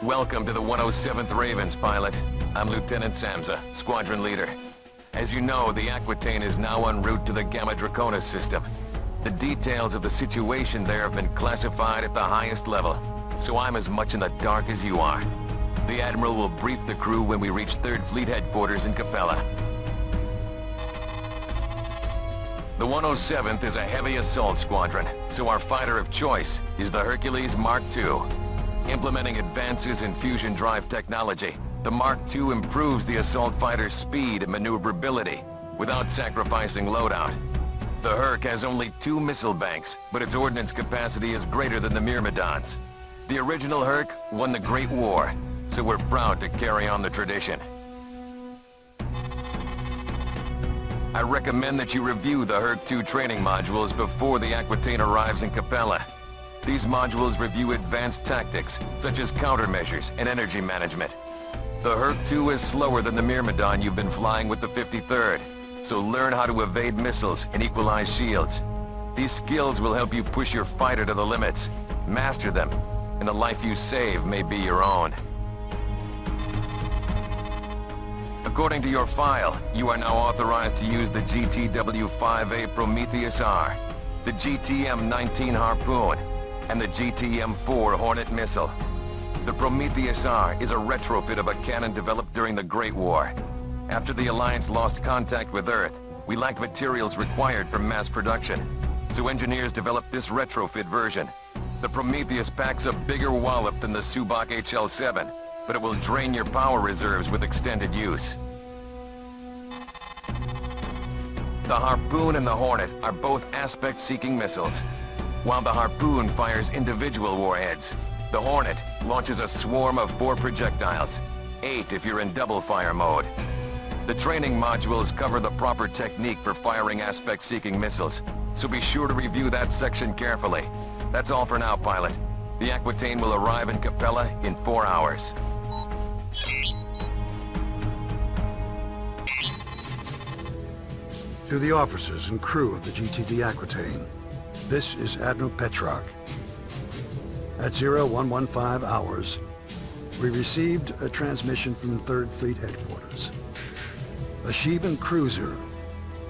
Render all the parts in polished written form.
Welcome to the 107th Ravens, pilot. I'm Lieutenant Samza, squadron leader. As you know, the Aquitaine is now en route to the Gamma Draconis system. The details of the situation there have been classified at the highest level, so I'm as much in the dark as you are. The Admiral will brief the crew when we reach 3rd Fleet Headquarters in Capella. The 107th is a heavy assault squadron, so our fighter of choice is the Hercules Mark II. Implementing advances in fusion drive technology, the Mark II improves the assault fighter's speed and maneuverability without sacrificing loadout. The Herc has only 2 missile banks, but its ordnance capacity is greater than the Myrmidons. The original Herc won the Great War, so we're proud to carry on the tradition. I recommend that you review the Herc 2 training modules before the Aquitaine arrives in Capella. These modules review advanced tactics, such as countermeasures and energy management. The Herc 2 is slower than the Myrmidon you've been flying with the 53rd, so learn how to evade missiles and equalize shields. These skills will help you push your fighter to the limits. Master them, and the life you save may be your own. According to your file, you are now authorized to use the GTW-5A Prometheus R, the GTM-19 Harpoon, and the GTM-4 Hornet missile. The Prometheus R is a retrofit of a cannon developed during the Great War. After the Alliance lost contact with Earth, we lacked materials required for mass production, so engineers developed this retrofit version. The Prometheus packs a bigger wallop than the Subak HL-7, but it will drain your power reserves with extended use. The Harpoon and the Hornet are both aspect-seeking missiles. While the Harpoon fires individual warheads, the Hornet launches a swarm of 4 projectiles, 8 if you're in double-fire mode. The training modules cover the proper technique for firing aspect-seeking missiles, so be sure to review that section carefully. That's all for now, pilot. The Aquitaine will arrive in Capella in 4 hours. To the officers and crew of the GTD Aquitaine, this is Admiral Petrarch. At 0115 hours, we received a transmission from 3rd Fleet Headquarters. A Sheevan cruiser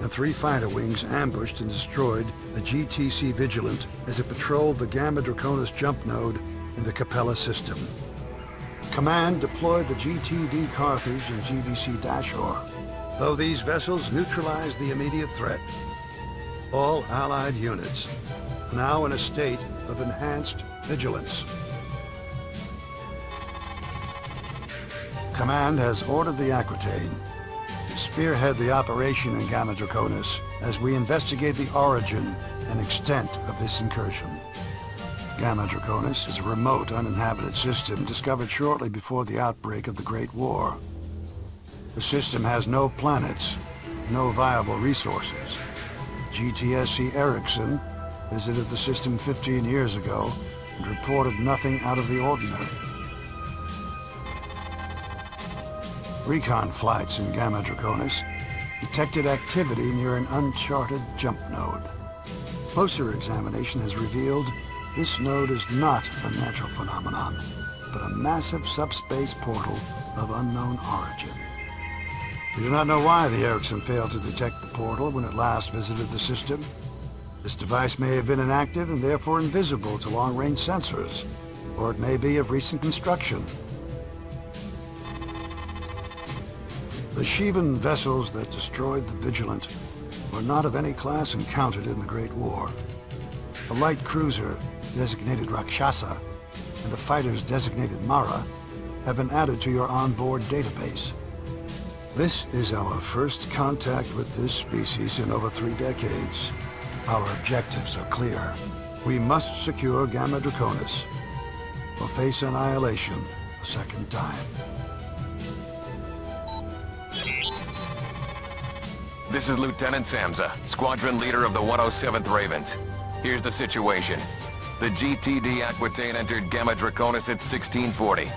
and 3 fighter wings ambushed and destroyed the GTC Vigilant as it patrolled the Gamma Draconis jump node in the Capella system. Command deployed the GTD Carthage and GVC Dashor, though these vessels neutralized the immediate threat. All Allied units now in a state of enhanced vigilance. Command has ordered the Aquitaine to spearhead the operation in Gamma Draconis as we investigate the origin and extent of this incursion. Gamma Draconis is a remote, uninhabited system discovered shortly before the outbreak of the Great War. The system has no planets, no viable resources. GTSC Erickson visited the system 15 years ago and reported nothing out of the ordinary. Recon flights in Gamma Draconis detected activity near an uncharted jump node. Closer examination has revealed this node is not a natural phenomenon, but a massive subspace portal of unknown origin. We do not know why the Erickson failed to detect the portal when it last visited the system. This device may have been inactive and therefore invisible to long-range sensors, or it may be of recent construction. The Sheevan vessels that destroyed the Vigilant were not of any class encountered in the Great War. The light cruiser, designated Rakshasa, and the fighters designated Mara have been added to your onboard database. This is our first contact with this species in over 3 decades. Our objectives are clear. We must secure Gamma Draconis or face annihilation a second time. This is Lieutenant Samza, squadron leader of the 107th Ravens. Here's the situation. The GTD Aquitaine entered Gamma Draconis at 1640.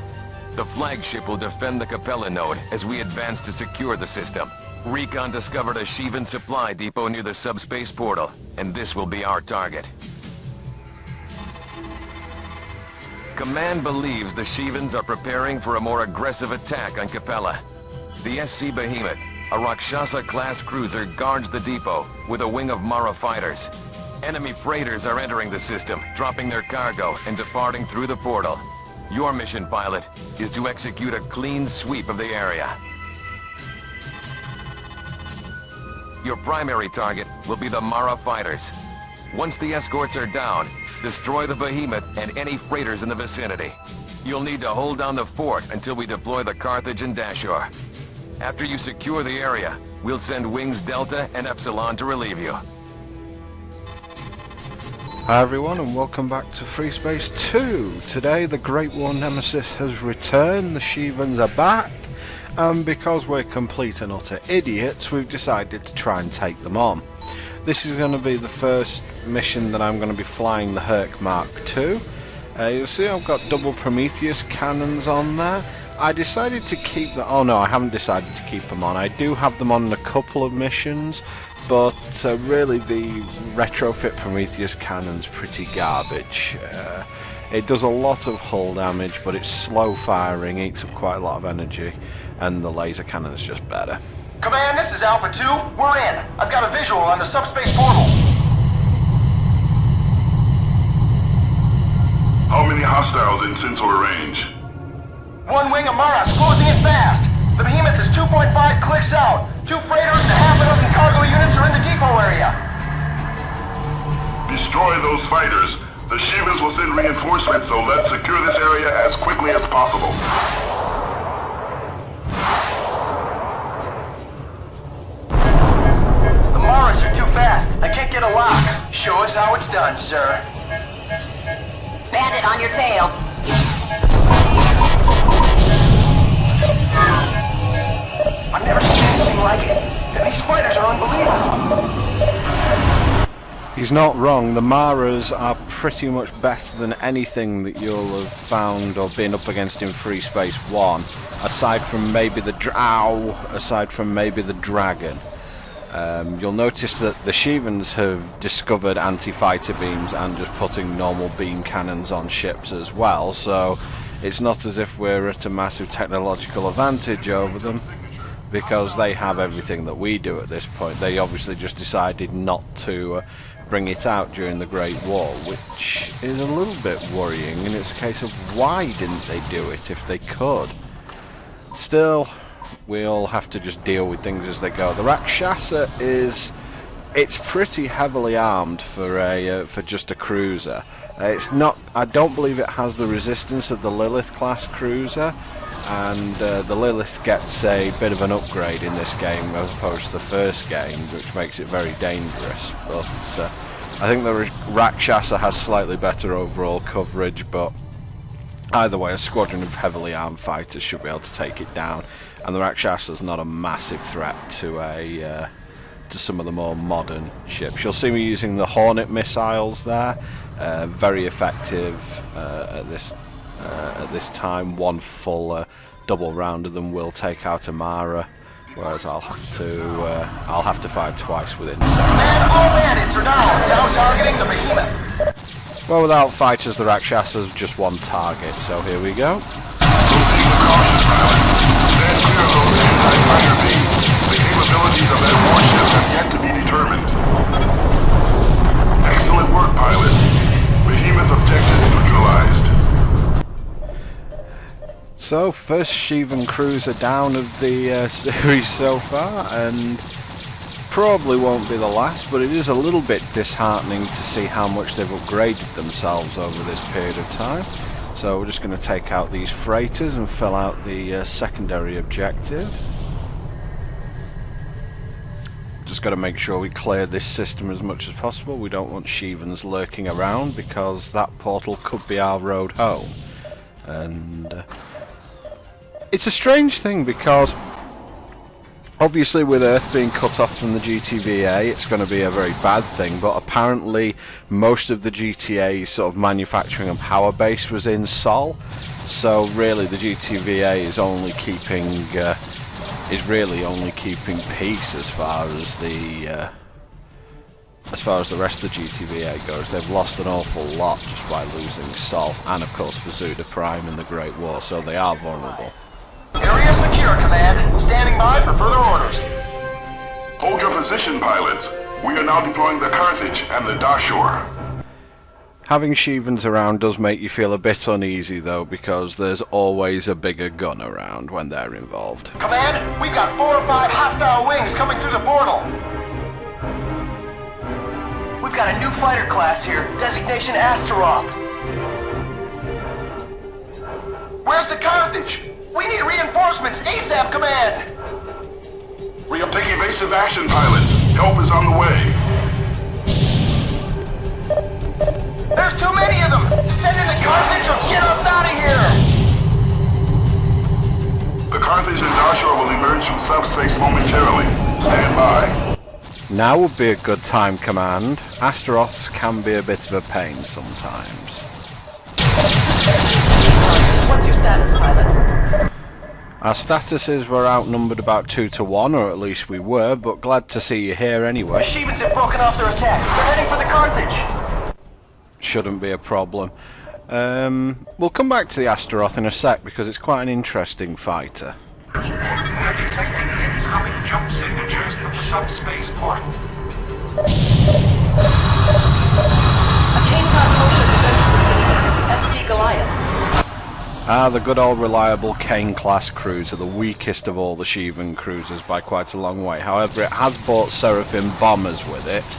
The flagship will defend the Capella node as we advance to secure the system. Recon discovered a Sheevan supply depot near the subspace portal, and this will be our target. Command believes the Shivans are preparing for a more aggressive attack on Capella. The SC Behemoth, a Rakshasa-class cruiser, guards the depot with a wing of Mara fighters. Enemy freighters are entering the system, dropping their cargo and departing through the portal. Your mission, pilot, is to execute a clean sweep of the area. Your primary target will be the Mara fighters. Once the escorts are down, destroy the Behemoth and any freighters in the vicinity. You'll need to hold down the fort until we deploy the Carthage and Dashur. After you secure the area, we'll send Wings Delta and Epsilon to relieve you. Hi everyone and welcome back to Freespace 2. Today the Great War Nemesis has returned, the Shivans are back, and because we're complete and utter idiots, we've decided to try and take them on. This is going to be the first mission that I'm going to be flying the Herc Mark II. You'll see I've got double Prometheus cannons on there. I decided to keep them. Oh no, I haven't decided to keep them on. I do have them on in a couple of missions, but really the retrofit Prometheus cannon's pretty garbage. It does a lot of hull damage, but it's slow firing, eats up quite a lot of energy, and the laser cannon is just better. Command, this is Alpha 2. We're in. I've got a visual on the subspace portal. How many hostiles in sensor range? One wing of Mara's closing in fast. The Behemoth is 2.5 clicks out. 2 freighters and half a dozen cargo units are in the depot area. Destroy those fighters. The Shivas will send reinforcements, so let's secure this area as quickly as possible. The Maras are too fast. I can't get a lock. Show us how it's done, sir. Bandit on your tail. I've never seen anything like it. These fighters are unbelievable. He's not wrong, the Maras are pretty much better than anything that you'll have found or been up against in Freespace 1, aside from maybe the Dragon. You'll notice that the Shivans have discovered anti-fighter beams and just putting normal beam cannons on ships as well, so it's not as if we're at a massive technological advantage over them, because they have everything that we do at this point. They obviously just decided not to bring it out during the Great War, which is a little bit worrying, and it's a case of why didn't they do it if they could? Still, we'll have to just deal with things as they go. The Rakshasa it's pretty heavily armed for just a cruiser. It's not. I don't believe it has the resistance of the Lilith class cruiser, and the Lilith gets a bit of an upgrade in this game as opposed to the first game, which makes it very dangerous. But I think the Rakshasa has slightly better overall coverage, but either way, a squadron of heavily armed fighters should be able to take it down, and the Rakshasa is not a massive threat to some of the more modern ships. You'll see me using the Hornet missiles there, very effective at this time. One full double round of them will take out a Mara, whereas I'll have to fire twice within seconds. And all bandits are down. Now targeting the Behemoth. Well, without fighters, the Rakshasa's just one target, so here we go. Proceed with caution, pilot. Stand clear of those anti-fighter beams. The capabilities of that warship have yet to be determined. Excellent work, pilot. Behemoth objective neutralized. So, first Shivan cruiser down of the series so far, and probably won't be the last, but it is a little bit disheartening to see how much they've upgraded themselves over this period of time. So we're just going to take out these freighters and fill out the secondary objective. Just got to make sure we clear this system as much as possible. We don't want Shivans lurking around, because that portal could be our road home. And it's a strange thing, because obviously with Earth being cut off from the GTVA, it's going to be a very bad thing, but apparently most of the GTA's sort of manufacturing and power base was in Sol, so really the GTVA is really only keeping peace as far as the as far as the rest of the GTVA goes. They've lost an awful lot just by losing Sol, and of course Vasuda Prime in the Great War, so they are vulnerable. Area secure, Command. Standing by for further orders. Hold your position, pilots. We are now deploying the Carthage and the Dashur. Having Shivans around does make you feel a bit uneasy though, because there's always a bigger gun around when they're involved. Command, we've got 4 or 5 hostile wings coming through the portal. We've got a new fighter class here, designation Astaroth. Where's the Carthage? We need reinforcements ASAP, Command! We are taking evasive action, pilots. Help is on the way. There's too many of them! Send in the Carthage or get us out of here! The Carthage and Dashur will emerge from subspace momentarily. Stand by. Now would be a good time, Command. Astaroths can be a bit of a pain sometimes. What's your status, pilot? Our status is we're outnumbered about 2 to 1, or at least we were, but glad to see you here The anyway. Shivans have broken off their attack. They're heading for the Carthage. Shouldn't be a problem. We'll come back to the Astaroth in a sec because it's quite an interesting fighter. We are detecting incoming jump signatures from the subspace portal. A Kane class motion defense system, SD Goliath. Ah, the good old reliable Kane-class cruiser, the weakest of all the Shivan cruisers by quite a long way. However, it has brought Seraphim bombers with it,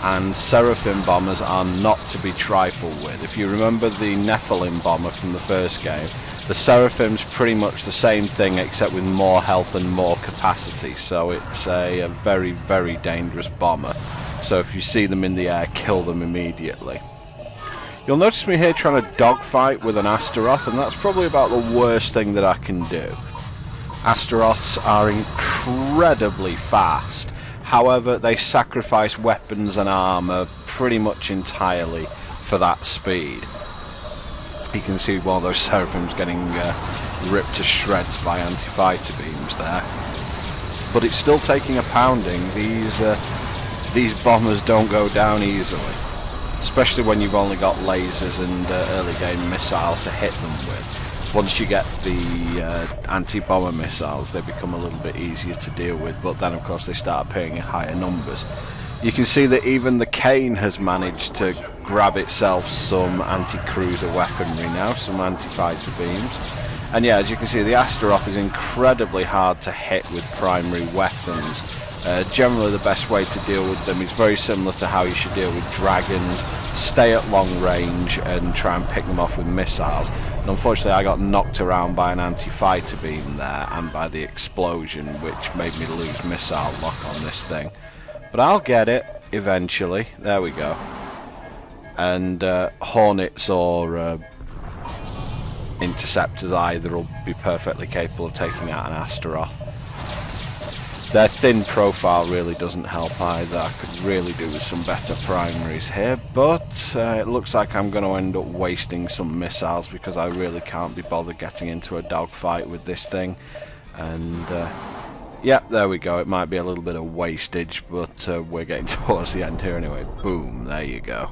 and Seraphim bombers are not to be trifled with. If you remember the Nephilim bomber from the first game, the Seraphim's pretty much the same thing except with more health and more capacity, so it's a very, very dangerous bomber. So if you see them in the air, kill them immediately. You'll notice me here trying to dogfight with an Astaroth, and that's probably about the worst thing that I can do. Astaroths are incredibly fast, however they sacrifice weapons and armour pretty much entirely for that speed. You can see one of those Seraphims getting ripped to shreds by anti-fighter beams there. But it's still taking a pounding. These bombers don't go down easily. Especially when you've only got lasers and early game missiles to hit them with. Once you get the anti-bomber missiles, they become a little bit easier to deal with, but then of course they start appearing in higher numbers. You can see that even the Kane has managed to grab itself some anti-cruiser weaponry now, some anti-fighter beams. And yeah, as you can see, the Astaroth is incredibly hard to hit with primary weapons. Generally the best way to deal with them is very similar to how you should deal with dragons. Stay at long range and try and pick them off with missiles. And unfortunately I got knocked around by an anti-fighter beam there and by the explosion, which made me lose missile lock on this thing. But I'll get it eventually. There we go. And Hornets or Interceptors either will be perfectly capable of taking out an Astaroth. Their thin profile really doesn't help either. I could really do with some better primaries here, but it looks like I'm going to end up wasting some missiles because I really can't be bothered getting into a dogfight with this thing. And yeah, there we go. It might be a little bit of wastage, but we're getting towards the end here anyway. Boom, there you go.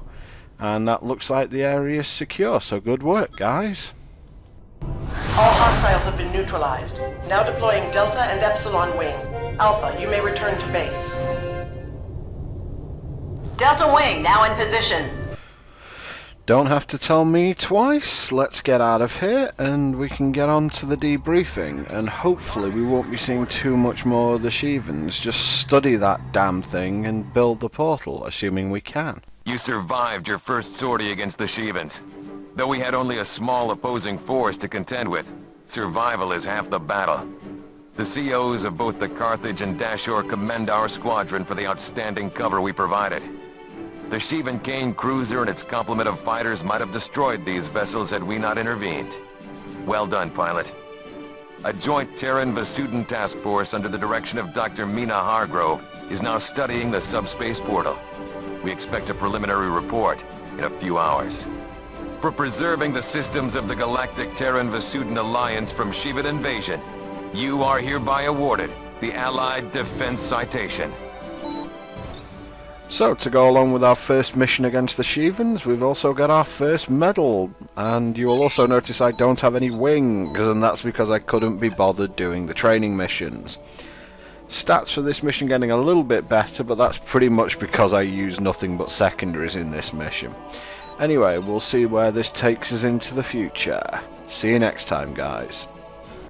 And that looks like the area is secure, so good work, guys. All hostiles have been neutralized. Now deploying Delta and Epsilon Wing. Alpha, you may return to base. Delta Wing, now in position. Don't have to tell me twice. Let's get out of here and we can get on to the debriefing, and hopefully we won't be seeing too much more of the Shivans. Just study that damn thing and build the portal, assuming we can. You survived your first sortie against the Shivans. Though we had only a small opposing force to contend with, survival is half the battle. The COs of both the Carthage and Dashur commend our squadron for the outstanding cover we provided. The Shivan Kane cruiser and its complement of fighters might have destroyed these vessels had we not intervened. Well done, pilot. A joint Terran-Vasudan task force under the direction of Dr. Mina Hargrove is now studying the subspace portal. We expect a preliminary report in a few hours. For preserving the systems of the Galactic Terran-Vasudan Alliance from Shivan invasion, you are hereby awarded the Allied Defense Citation. So, to go along with our first mission against the Sheevens, we've also got our first medal, and you will also notice I don't have any wings, and that's because I couldn't be bothered doing the training missions. Stats for this mission getting a little bit better, but that's pretty much because I use nothing but secondaries in this mission. Anyway, we'll see where this takes us into the future. See you next time, guys.